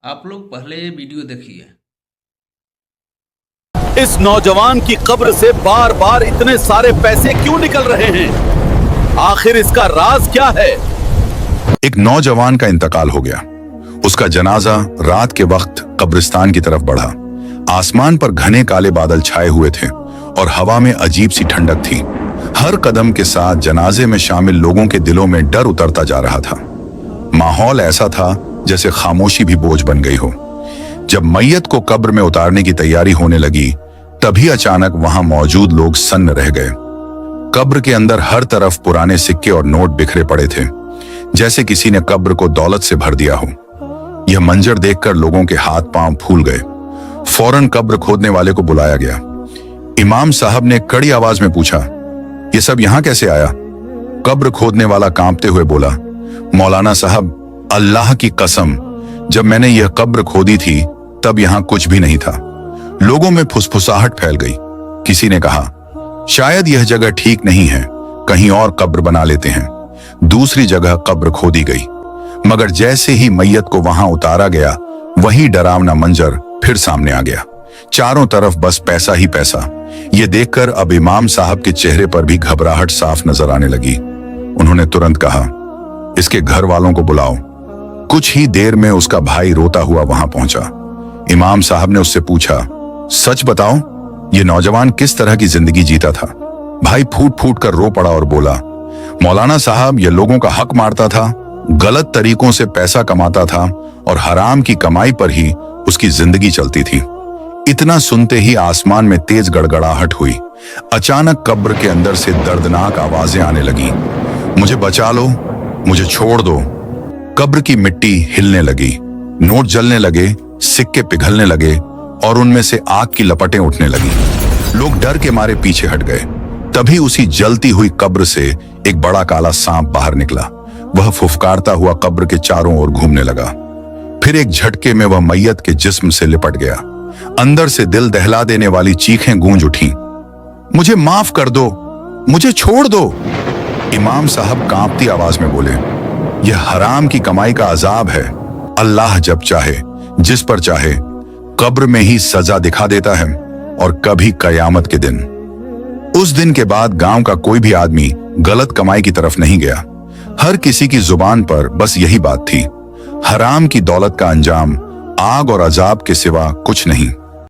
आप लोग पहले ये वीडियो देखिए। इस नौजवान की कब्र से बार बार इतने सारे पैसे क्यों निकल रहे हैं? आखिर इसका राज क्या है? एक नौजवान का इंतकाल हो गया। उसका जनाजा रात के वक्त कब्रिस्तान की तरफ बढ़ा। आसमान पर घने काले बादल छाए हुए थे और हवा में अजीब सी ठंडक थी। हर कदम के साथ जनाजे में शामिल लोगों के दिलों में डर उतरता जा रहा था। माहौल ऐसा था जैसे खामोशी भी बोझ बन गई हो। जब मैयत को कब्र में उतारने की तैयारी होने लगी, तभी अचानक वहां मौजूद लोग सन्न रह गए। कब्र के अंदर हर तरफ पुराने सिक्के और नोट बिखरे पड़े थे, जैसे किसी ने कब्र को दौलत से भर दिया हो। यह मंजर देखकर लोगों के हाथ पांव फूल गए। फौरन कब्र खोदने वाले को बुलाया गया। इमाम साहब ने कड़ी आवाज में पूछा, ये सब यहां कैसे आया? कब्र खोदने वाला कांपते हुए बोला, मौलाना साहब, अल्लाह की कसम, जब मैंने यह कब्र खोदी थी तब यहां कुछ भी नहीं था। लोगों में फुसफुसाहट फैल गई। किसी ने कहा, शायद यह जगह ठीक नहीं है, कहीं और कब्र बना लेते हैं। दूसरी जगह कब्र खोदी गई, मगर जैसे ही मैयत को वहां उतारा गया, वही डरावना मंजर फिर सामने आ गया। चारों तरफ बस पैसा ही पैसा। ये देखकर अब इमाम साहब के चेहरे पर भी घबराहट साफ नजर आने लगी। उन्होंने तुरंत कहा, इसके घर वालों को बुलाओ। कुछ ही देर में उसका भाई रोता हुआ वहां पहुंचा। इमाम साहब ने उससे पूछा, सच बताओ, ये नौजवान किस तरह की जिंदगी जीता था? भाई फूट फूट कर रो पड़ा और बोला, मौलाना साहब, ये लोगों का हक मारता था, गलत तरीकों से पैसा कमाता था और हराम की कमाई पर ही उसकी जिंदगी चलती थी। इतना सुनते ही आसमान में तेज गड़गड़ाहट हुई। अचानक कब्र के अंदर से दर्दनाक आवाजें आने लगी, मुझे बचा लो, मुझे छोड़ दो। कब्र की मिट्टी हिलने लगी, नोट जलने लगे, सिक्के पिघलने लगे और उनमें से आग की लपटें उठने लगी। लोग डर के मारे पीछे हट गए। तभी उसी जलती हुई कब्र से एक बड़ा काला सांप बाहर निकला। वह फुफकारता हुआ कब्र के चारों ओर घूमने लगा। फिर एक झटके में वह मैयत के जिस्म से लिपट गया। अंदर से दिल दहला देने वाली चीखें गूंज उठीं, मुझे माफ कर दो, मुझे छोड़ दो। इमाम साहब कांपती आवाज में बोले, यह हराम की कमाई का अजाब है। अल्लाह जब चाहे, जिस पर चाहे, कब्र में ही सजा दिखा देता है, और कभी कयामत के दिन। उस दिन के बाद गांव का कोई भी आदमी गलत कमाई की तरफ नहीं गया। हर किसी की जुबान पर बस यही बात थी, हराम की दौलत का अंजाम आग और अजाब के सिवा कुछ नहीं।